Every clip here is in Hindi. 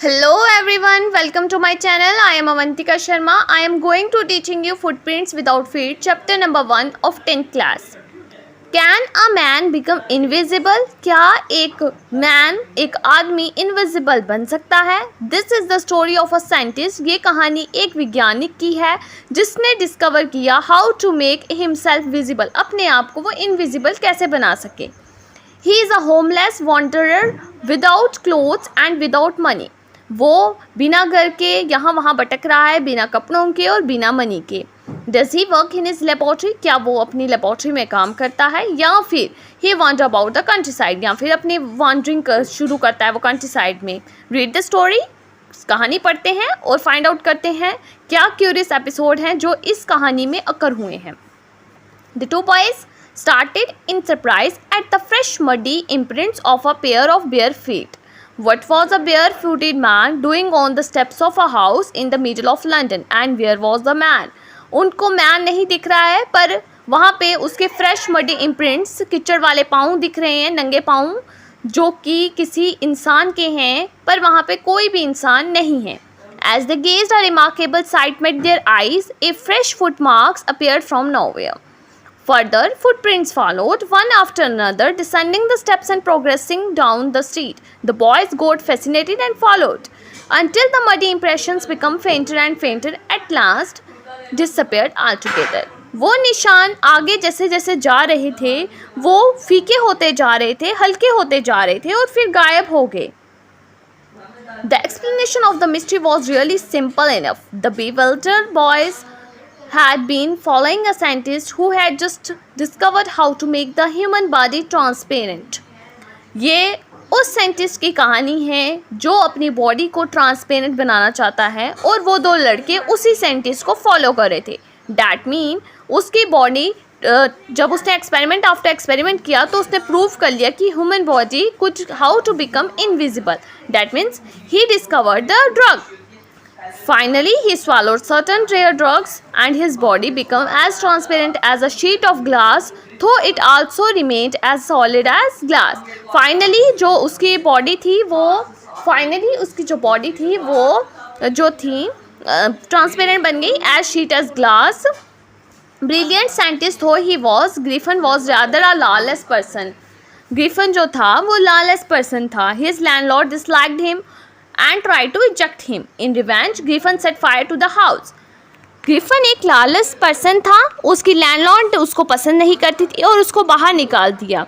Hello everyone, welcome to my channel. I am Avantika Sharma. I am going to teaching you footprints without feet, chapter number 1 of 10th class. Can a man become invisible? क्या एक आदमी invisible बन सकता है? This is the story of a scientist. ये कहानी एक वैज्ञानिक की है जिसने डिस्कवर किया how to make himself visible. अपने आप को वो invisible कैसे बना सके. He is a homeless wanderer without clothes and without money. वो बिना घर के यहाँ वहाँ भटक रहा है, बिना कपड़ों के और बिना मनी के. Does he work in his laboratory? क्या वो अपनी लेबोरेटरी में काम करता है, या फिर he wander about the countryside, या फिर अपनी वॉन्डरिंग शुरू करता है वो कंट्रीसाइड में. रीड द स्टोरी, कहानी पढ़ते हैं और फाइंड आउट करते हैं क्या क्यूरियस एपिसोड हैं जो इस कहानी में अकर हुए हैं. The two boys started in surprise at the fresh muddy imprints of a pair of bare feet. What was a barefooted man doing on the steps of a house in the middle of London, and where was the man? उनको मैन नहीं दिख रहा है, पर वहाँ पे उसके फ्रेश मडी इम्प्रिंट्स, कीचड़ वाले पाँव दिख रहे हैं, नंगे पाँव, जो कि किसी इंसान के हैं, पर वहाँ पे कोई भी इंसान नहीं है. As they gazed, a remarkable sight met their eyes. A fresh footmarks appeared from nowhere. Further, footprints followed, one after another, descending the steps and progressing down the street. The boys got fascinated and followed, until the muddy impressions became fainter and fainter, at last disappeared altogether. वो निशान आगे जैसे जैसे जा रहे थे, वो फीके होते जा रहे थे, हल्के होते जा रहे थे और फिर गायब हो गए. The explanation of the mystery was really simple enough. The bewildered boys had been following a scientist who had just discovered how to make the human body transparent. ये उस साइंटिस्ट की कहानी है जो अपनी बॉडी को ट्रांसपेरेंट बनाना चाहता है, और वो दो लड़के उसी साइंटिस्ट को फॉलो कर रहे थे. डैट मीन उसकी बॉडी, जब उसने एक्सपेरिमेंट आफ्टर एक्सपेरिमेंट किया तो उसने प्रूव कर लिया कि human body could how to become invisible. That means he discovered the drug. Finally, he swallowed certain rare drugs and his body became as transparent as a sheet of glass, though it also remained as solid as glass. Finally, जो उसकी बॉडी थी वो जो थी ट्रांसपेरेंट बन गई, as sheet as glass. Brilliant scientist though he was, Griffin was rather a lawless person. Griffin जो था वो lawless person था. His landlord disliked him and tried to eject him. In revenge, Griffin set fire to the house. Griffin एक lawless person था, उसकी लैंडलॉर्ड उसको पसंद नहीं करती थी और उसको बाहर निकाल दिया.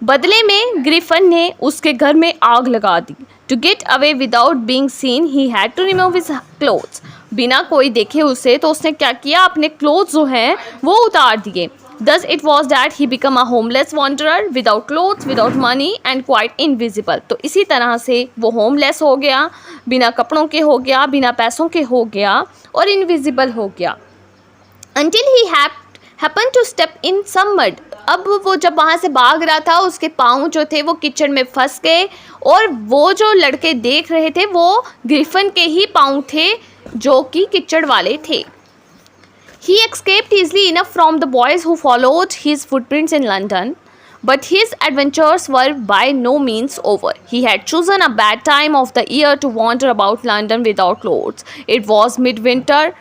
बदले में Griffin ने उसके घर में आग लगा दी. To get away without being seen, he had to remove his clothes. बिना कोई देखे उसे, तो उसने क्या किया, अपने क्लोथ्स जो हैं वो उतार दिए. Thus it was that he became a homeless wanderer without clothes, without money and quite invisible. तो इसी तरह से वो homeless हो गया, बिना कपड़ों के हो गया, बिना पैसों के हो गया और invisible हो गया. Until he happened to step in some mud. अब वो जब वहाँ से भाग रहा था, उसके पाँव जो थे वो कीचड़ में फंस गए, और वो जो लड़के देख रहे थे वो ग्रिफिन के ही पाँव थे जो कि कीचड़ वाले थे. He escaped easily enough from the boys who followed his footprints in London, but his adventures were by no means over. He had chosen a bad time of the year to wander about London without clothes. It was midwinter.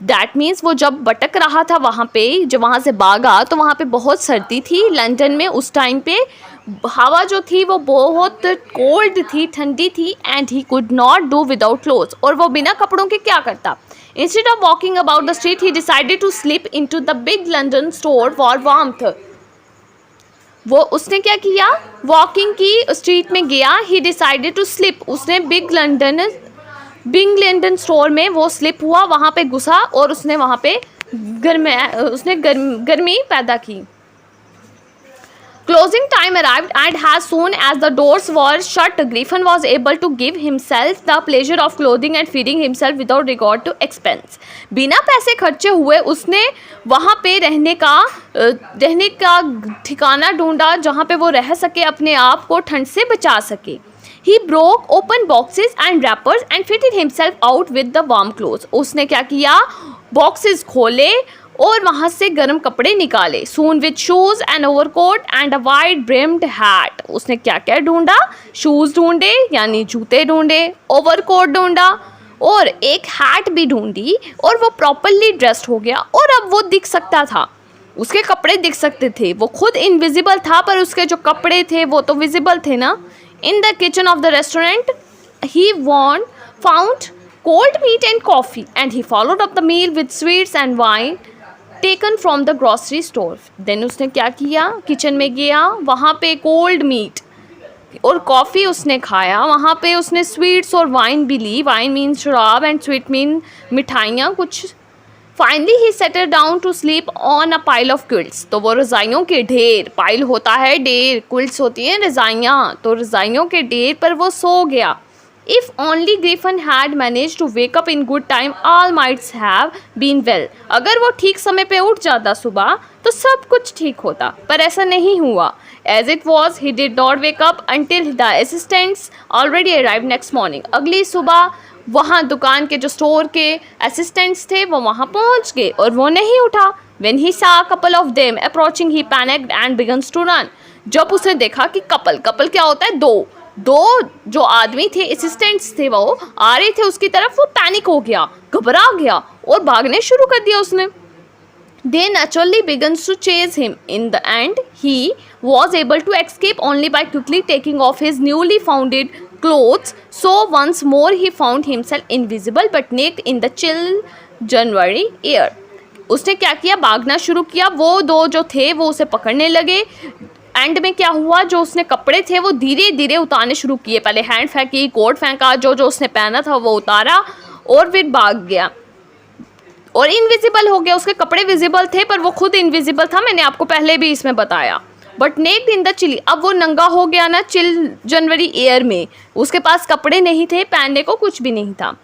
That means वो जब भटक रहा था वहाँ पे, जब वहाँ से भागा तो वहाँ पे बहुत सर्दी थी लंदन में उस टाइम पे. हवा जो थी वो बहुत कोल्ड थी, ठंडी थी, and he could not do without clothes. और वो बिना कपड़ों के क्या करता. Instead of walking about the street, he decided to slip into the big London store for warmth. वो उसने क्या किया, वॉकिंग की स्ट्रीट में गया. He decided to slip. उसने बिग लंदन स्टोर में वो स्लिप हुआ, वहाँ पे घुसा और उसने वहाँ पे गर्मी पैदा की. Closing time arrived, and as soon as the doors were shut, Griffin was able to give himself the pleasure of clothing and feeding himself without regard to expense. बिना पैसे खर्चे हुए उसने वहाँ पे रहने का ठिकाना ढूंढा जहाँ पे वो रह सके, अपने आप को ठंड से बचा सके. He broke open boxes and wrappers and fitted himself out with the warm clothes. उसने क्या किया, बॉक्सेस खोले और वहाँ से गर्म कपड़े निकाले। Soon with shoes and overcoat and a wide brimmed hat. उसने क्या क्या ढूंढा? शूज ढूंढे यानी जूते ढूंढे, ओवरकोट ढूंढा और एक हैट भी ढूंढी, और वो प्रॉपरली ड्रेस्ड हो गया और अब वो दिख सकता था, उसके कपड़े दिख सकते थे। वो खुद इनविजिबल था पर उसके जो कपड़े थे वो तो विजिबल थे ना। In the kitchen of the restaurant he found cold meat and coffee and he followed up the meal with sweets and wine taken from the grocery store. Then उसने क्या किया? किचन में गया, वहाँ पे कोल्ड मीट और कॉफ़ी उसने खाया, वहाँ पे उसने स्वीट्स और वाइन भी ली। वाइन मीन्स शराब एंड स्वीट मीन मिठाइयाँ कुछ। Finally he settle down to sleep on a pile of quilts. तो वो रज़ाइयों के ढेर, पाइल होता है ढेर, क्विल्ट्स होती हैं रज़ाइयाँ, तो रज़ाइयों के ढेर पर वो सो गया। If only Griffin had managed to wake up in good time, all might have been well. अगर वो ठीक समय पे उठ जाता सुबह तो सब कुछ ठीक होता, पर ऐसा नहीं हुआ। As it was, he did not wake up until the assistants already arrived next morning. अगली सुबह वहाँ दुकान के जो स्टोर के असिस्टेंट्स थे वो वहाँ पहुँच गए और वो नहीं उठा। When he saw a couple of them approaching, he panicked and begins to run. जब उसने देखा कि कपल क्या होता है? दो जो आदमी थे, असिस्टेंट्स थे, वो आ रहे थे उसकी तरफ, वो पैनिक हो गया, घबरा गया और भागने शुरू कर दिया उसने। They naturally begins to chase him. In the end, he was able to escape only by quickly taking off his newly founded clothes. So once more he found himself invisible but naked in the chill January air. उसने क्या किया? भागना शुरू किया। वो दो जो थे वो उसे पकड़ने लगे। एंड में क्या हुआ? जो उसने कपड़े थे वो धीरे धीरे उतारने शुरू किए। पहले हैंड फेंकी, कोट फेंका, जो उसने पहना था वो उतारा और फिर भाग गया और इनविजिबल हो गया। उसके कपड़े विजिबल थे पर वो खुद इनविजिबल था, मैंने आपको पहले भी इसमें बताया। But naked in the chilly, अब वो नंगा हो गया ना चिल जनवरी एयर में, उसके पास कपड़े नहीं थे, पहनने को कुछ भी नहीं था।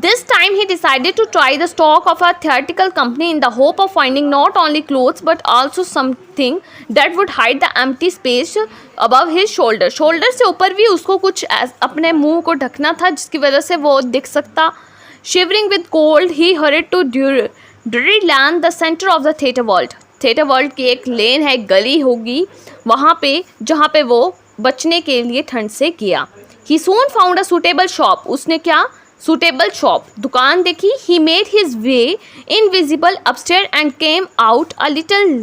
This time he decided to try the stock of a theatrical company in the hope of finding not only clothes but also something that would hide the empty space above his shoulder. Shoulder से ऊपर भी उसको कुछ अपने मुंह को ढकना था जिसकी वजह से वो दिख सकता। Shivering with cold, he hurried to Drury Lane, the center of the theatre world. Theatre world की एक लेन है, गली होगी वहाँ पे जहाँ पे वो बचने के लिए ठंड से गया। He soon found a suitable shop. उसने क्या? Suitable shop, दुकान देखी। He made his way invisible upstairs and came out a little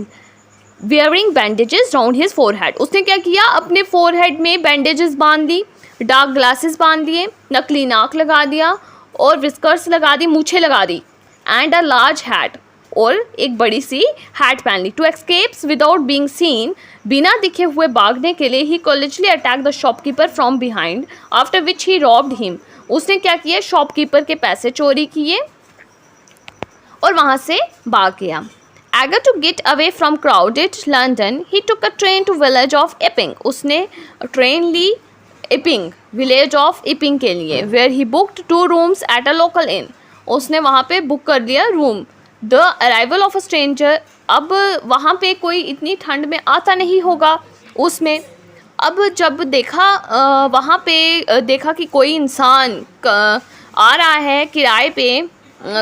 wearing bandages round his forehead. उसने क्या किया? अपने forehead में bandages बांध दी, डार्क ग्लासेस बांध दिए, नकली नाक लगा दिया और whiskers लगा दी, मूछें लगा दी, and a large hat, और एक बड़ी सी हैट पहन ली। To escape without being seen, बिना दिखे हुए भागने के लिए he courageously attacked the shopkeeper from behind, after which he robbed him. उसने क्या किया? शॉपकीपर के पैसे चोरी किए और वहाँ से भाग गया। Eager to get away from crowded London, he took a train to village of Epping. उसने ट्रेन ली Epping, village of Epping के लिए, where he booked 2 rooms at a local inn. उसने वहाँ पे बुक कर लिया room. The arrival of a stranger, अब वहाँ पे कोई इतनी ठंड में आता नहीं होगा उसमें। अब जब देखा वहाँ पे देखा कि कोई इंसान आ रहा है किराए पे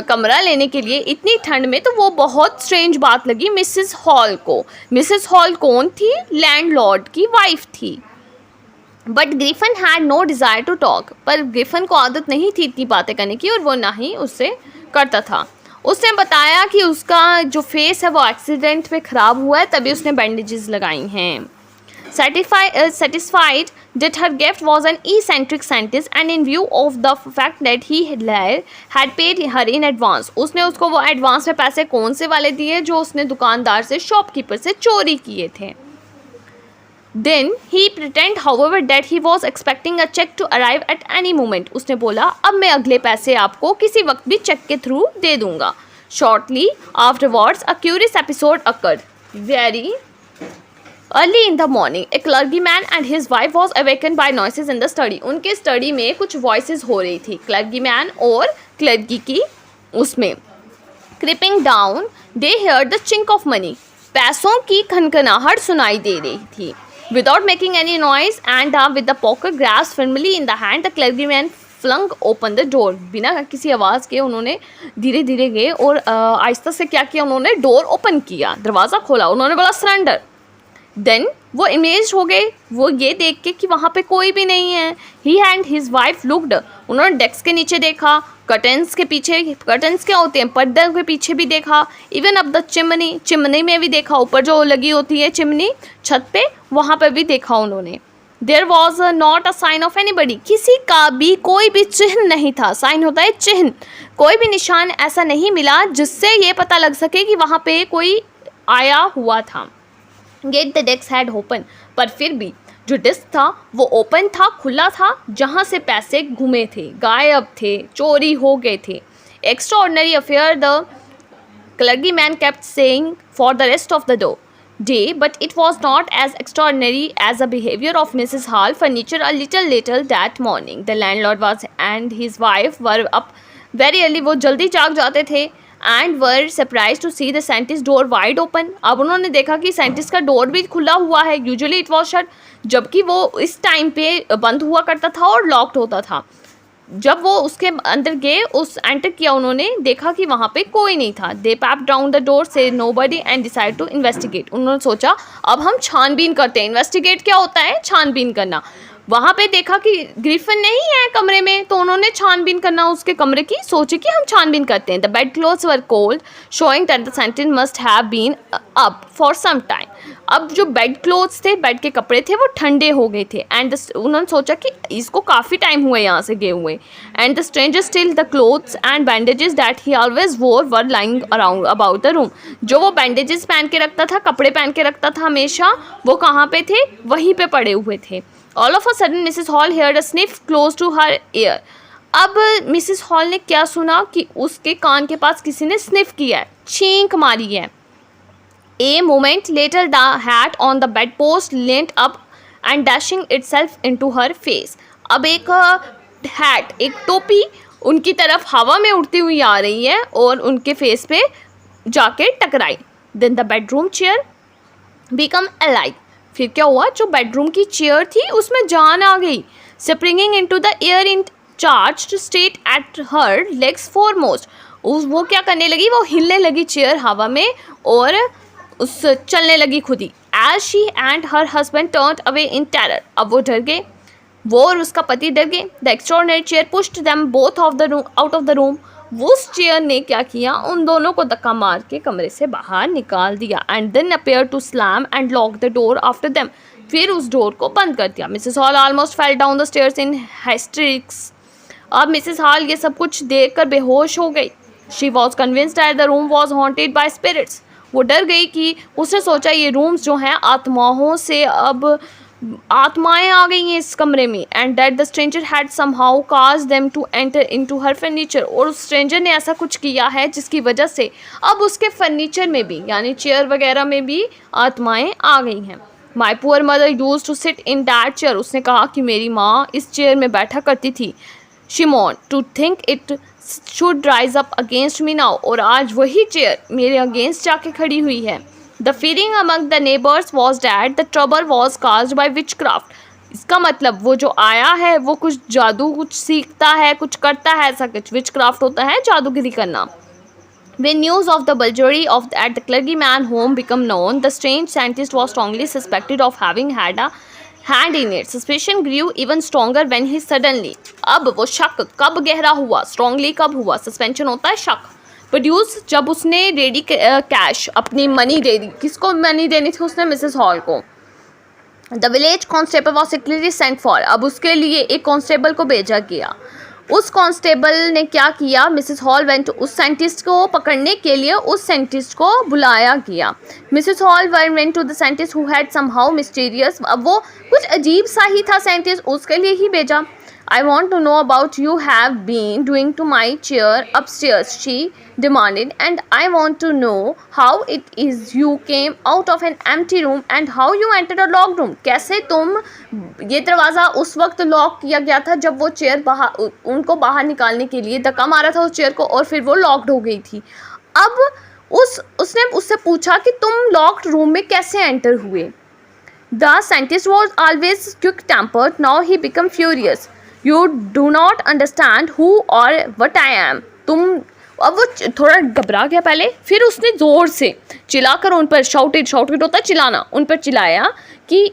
कमरा लेने के लिए इतनी ठंड में, तो वो बहुत स्ट्रेंज बात लगी मिसेस हॉल को। मिसेस हॉल कौन थी? लैंडलॉर्ड की वाइफ थी। But Griffin had no desire to talk, पर ग्रिफन को आदत नहीं थी इतनी बातें करने की और वो ना ही उससे करता था। उसने बताया कि उसका जो फेस है वो एक्सीडेंट में ख़राब हुआ है, तभी उसने बैंडेजेस लगाई हैं। Satisfied that her gift was an eccentric scientist and in view of the fact that he had paid her in advance, उसने उसको वो एडवांस में पैसे कौन से वाले दिए जो उसने दुकानदार से, शॉपकीपर से चोरी किए थे। Then he pretended, however, that he was expecting a check to arrive at any moment. उसने बोला अब मैं अगले पैसे आपको किसी वक्त भी चेक के थ्रू दे दूँगा। Shortly afterwards, a curious episode occurred. Very early in the morning, a clergyman and his wife was awakened by noises in the study. उनके स्टडी में कुछ वॉइसेस हो रही थी, क्लर्गीमैन और क्लर्गी की। उसमें creeping down, they heard the chink of money. पैसों की खनखनाहट सुनाई दे रही थी। Without making any noise and with the poker grasped firmly in the hand, the clergyman flung open the door, बिना किसी आवाज़ के उन्होंने धीरे धीरे गए और आहिस्ता से क्या किया, उन्होंने डोर ओपन किया, दरवाज़ा खोला, उन्होंने बोला सरेंडर। देन वो इमेज हो गए, वो ये देख के कि वहाँ पे कोई भी नहीं है। ही एंड हिज वाइफ लुक्ड, उन्होंने डेस्क के नीचे देखा, कर्टन्स के पीछे, कर्टन्स क्या होते हैं, पर्दे के पीछे भी देखा, इवन अब द चिमनी, चिमनी में भी देखा, ऊपर जो लगी होती है चिमनी छत पे, वहाँ पर भी देखा उन्होंने। There was not a sign of anybody, किसी का भी कोई भी चिन्ह नहीं था, साइन होता है चिन्ह, कोई भी निशान ऐसा नहीं मिला जिससे ये पता लग सके कि वहाँ पे कोई आया हुआ था। Get the desk had open, पर फिर भी जो डेस्क था वो ओपन था, खुला था, जहाँ से पैसे घूमे थे, गायब थे, चोरी हो गए थे। Extraordinary affair the clergy man kept saying for the rest of the day, but it was not as extraordinary as the behavior of Mrs. Hall furniture a little later that morning. The landlord was and his wife were up very early, वो जल्दी जाग जाते थे, and were surprised to see the scientist door wide open. अब उन्होंने देखा कि साइंटिस्ट का डोर भी खुला हुआ है, यूजुअली इट वॉज शट, जबकि वो इस टाइम पे बंद हुआ करता था और लॉक्ड होता था। जब वो उसके अंदर गए, उस एंटर किया, उन्होंने देखा कि वहाँ पे कोई नहीं था। They pap down the door से nobody and decide to investigate, उन्होंने सोचा अब हम छानबीन करते हैं। इन्वेस्टिगेट क्या होता है, छानबीन करना। वहाँ पे देखा कि ग्रिफिन नहीं है कमरे में, तो उन्होंने छानबीन करना उसके कमरे की, सोचे कि हम छानबीन करते हैं। The bed clothes were cold showing that the scientist must have been up for some time. अब जो बेड क्लोथ्स थे, बेड के कपड़े थे, वो ठंडे हो गए थे, एंड उन्होंने सोचा कि इसको काफ़ी टाइम हुआ यहाँ से गए हुए। And the stranger still the clothes and bandages that he always wore were lying around about the room. जो वो बैंडेजेस पहन के रखता था, कपड़े पहन के रखता था हमेशा, वो कहाँ पे थे, वहीं पे पड़े हुए थे। All of a sudden Mrs. Hall heard a sniff close to her ear. अब मिसिस हॉल ने क्या सुना कि उसके कान के पास किसी ने स्निफ किया है, छींक मारी है। A moment later the hat on the bedpost leant up and dashing itself into her face. अब एक हैट, एक टोपी उनकी तरफ हवा में उड़ती हुई आ रही है और उनके फेस पे जाके टकराई। Then the bedroom chair become alive. फिर क्या हुआ, जो बेडरूम की चेयर थी उसमें जान आ गई। Springing into the air in charge to state at her legs foremost, वो क्या करने लगी, वो हिलने लगी चेयर हवा में और उस चलने लगी खुद ही। As she and her husband turned away in terror, अब वो डर गए, वो और उसका पति डर गए। The extraordinary chair pushed them both of the room out of the room, वो उस चेयर ने क्या किया, उन दोनों को धक्का मार के कमरे से बाहर निकाल दिया। And then appear to slam and lock the door after them, फिर उस डोर को बंद कर दिया। Mrs Hall almost fell down the stairs in hysterics, अब मिसेस हॉल ये सब कुछ देखकर बेहोश हो गई। She was convinced that the room was haunted by spirits, वो डर गई कि उसने सोचा ये रूम्स जो हैं आत्माओं से, अब आत्माएं आ गई हैं इस कमरे में। And that the stranger had somehow caused them to enter into her furniture, और उस स्ट्रेंजर ने ऐसा कुछ किया है जिसकी वजह से अब उसके फर्नीचर में भी, यानी चेयर वगैरह में भी आत्माएं आ गई हैं। My poor mother use to sit in that chair, उसने कहा कि मेरी माँ इस चेयर में बैठा करती थी। She meant to think it should rise up against me now, और आज वही चेयर मेरे अगेंस्ट जाके खड़ी हुई है। The feeling among the neighbors was that the trouble was caused by witchcraft. इसका मतलब वो जो आया है वो कुछ जादू, कुछ सीखता है, कुछ करता है, ऐसा कुछ witchcraft होता है, जादूगिरी करना। When news of the burglary at the clergyman home became known, the strange scientist was strongly suspected of having had a hand in it. Suspicion grew even stronger when he suddenly, अब वो शक कब गहरा हुआ, strongly कब हुआ, suspension होता है शक। प्रोड्यूस, जब उसने रेडी कैश, अपनी मनी दे दी, किसको मनी देनी थी उसने, मिसेस हॉल को। The village constable was secretly sent for, अब उसके लिए एक कॉन्स्टेबल को भेजा गया। उस कॉन्स्टेबल ने क्या किया, मिसेस हॉल वेंट, उस साइंटिस्ट को पकड़ने के लिए उस साइंटिस्ट को बुलाया गया। Mrs Hall went to the scientist who had somehow mysterious, अब वो कुछ अजीब सा ही था साइंटिस्ट, उसके लिए ही भेजा। I want to know about you have been doing to my chair upstairs, she demanded, and I want to know how it is you came out of an empty room and how you entered a locked room. कैसे तुम, ये दरवाज़ा उस वक्त लॉक किया गया था जब वो चेयर बाहर, उनको बाहर निकालने के लिए धक्का मारा था उस चेयर को, और फिर वो लॉक्ड हो गई थी। अब उसने उससे पूछा कि तुम लॉक्ड रूम में कैसे एंटर हुए। The scientist was always quick-tempered, now he became furious. You do not understand who और वट आई एम। तुम, अब वो थोड़ा घबरा गया पहले, फिर उसने ज़ोर से चिल्लाकर उन पर, शाउटेड होता है चिल्लाना, उन पर चिल्लाया कि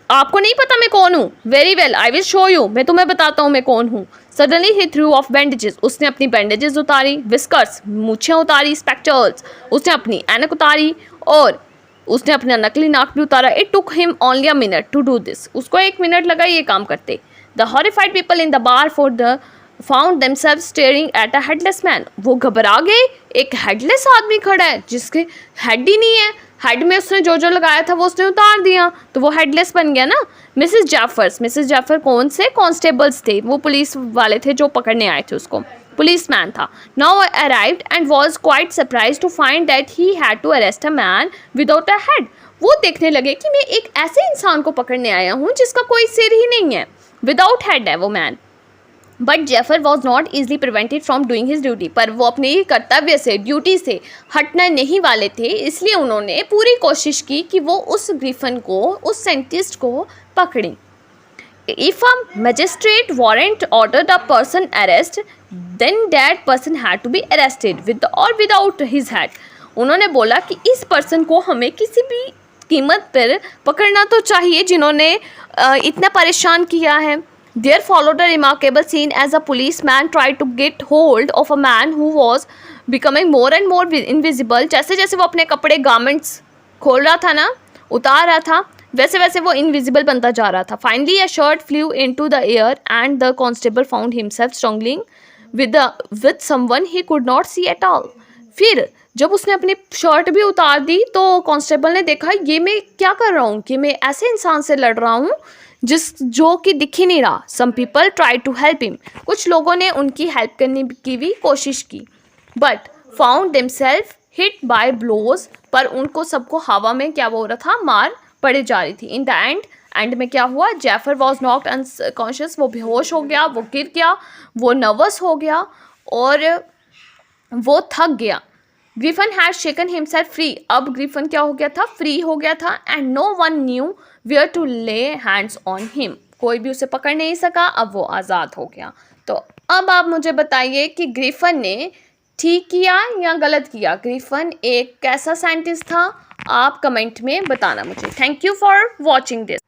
आपको नहीं पता मैं कौन हूँ। Very well, I will show you, मैं तुम्हें बताता हूँ मैं कौन हूँ। Suddenly he through of bandages, उसने अपनी बैंडेजेस उतारी, विस्कर्स मूछें उतारी, स्पेक्टर्स, उसने अपनी ऐनक उतारी और उसने अपना नकली नाक भी उतारा। It took him only a minute to do this, उसको 1 मिनट लगा ये काम करते। The horrified people in the bar for the found themselves staring at a headless man, वो घबरा गए, एक हेडलेस आदमी खड़ा है जिसके हेड ही नहीं है, हेड में उसने जो जो लगाया था वो उसने उतार दिया, तो वो हेडलेस बन गया ना। मिसेस जाफर कौन से कांस्टेबल्स थे, वो पुलिस वाले थे जो पकड़ने आए थे उसको, पुलिसमैन था। Now arrived and was quite surprised to find that he had to arrest a man without a head. वो देखने लगे कि मैं एक ऐसे इंसान को पकड़ने आया हूँ जिसका कोई सिर ही नहीं है, विदाउट हेड है वो man. But Jaffer was not easily prevented from doing his duty, पर वो अपने कर्तव्य से, ड्यूटी से हटना नहीं वाले थे, इसलिए उन्होंने पूरी कोशिश की कि वो उस ग्रिफन को, उस साइंटिस्ट को पकड़ें। If a magistrate warrant ordered a person arrest, then that person had to be arrested with or without his head. उन्होंने बोला कि इस पर्सन को हमें किसी भी कीमत पर पकड़ना तो चाहिए जिन्होंने इतना परेशान किया है। There followed a remarkable scene as a policeman tried to get hold of a man who was becoming more and more invisible. जैसे जैसे वो अपने कपड़े गारमेंट्स खोल रहा था ना, उतार रहा था, वैसे वैसे वो इनविजिबल बनता जा रहा था। Finally a shirt flew into the air and the constable found himself struggling with someone he could not see at all. फिर जब उसने अपनी शर्ट भी उतार दी तो कांस्टेबल ने देखा ये मैं क्या कर रहा हूँ, कि मैं ऐसे इंसान से लड़ रहा हूँ जो कि दिख ही नहीं रहा। Some people try to help him, कुछ लोगों ने उनकी हेल्प करने की भी कोशिश की, but found themself hit by blows, पर उनको सबको हवा में क्या हो रहा था, मार पड़े जा रही थी। इन द एंड में क्या हुआ, जेफर वॉज नॉक्ड अनकॉन्शियस, वो बेहोश हो गया, वो गिर गया, वो नर्वस हो गया और वो थक गया। Griffin had shaken himself free, अब ग्रिफन क्या हो गया था, फ्री हो गया था। And no one knew where to lay hands on him, कोई भी उसे पकड़ नहीं सका, अब वो आज़ाद हो गया। तो अब आप मुझे बताइए कि ग्रिफन ने ठीक किया या गलत किया। ग्रिफन एक कैसा साइंटिस्ट था, आप कमेंट में बताना मुझे। Thank you for watching this.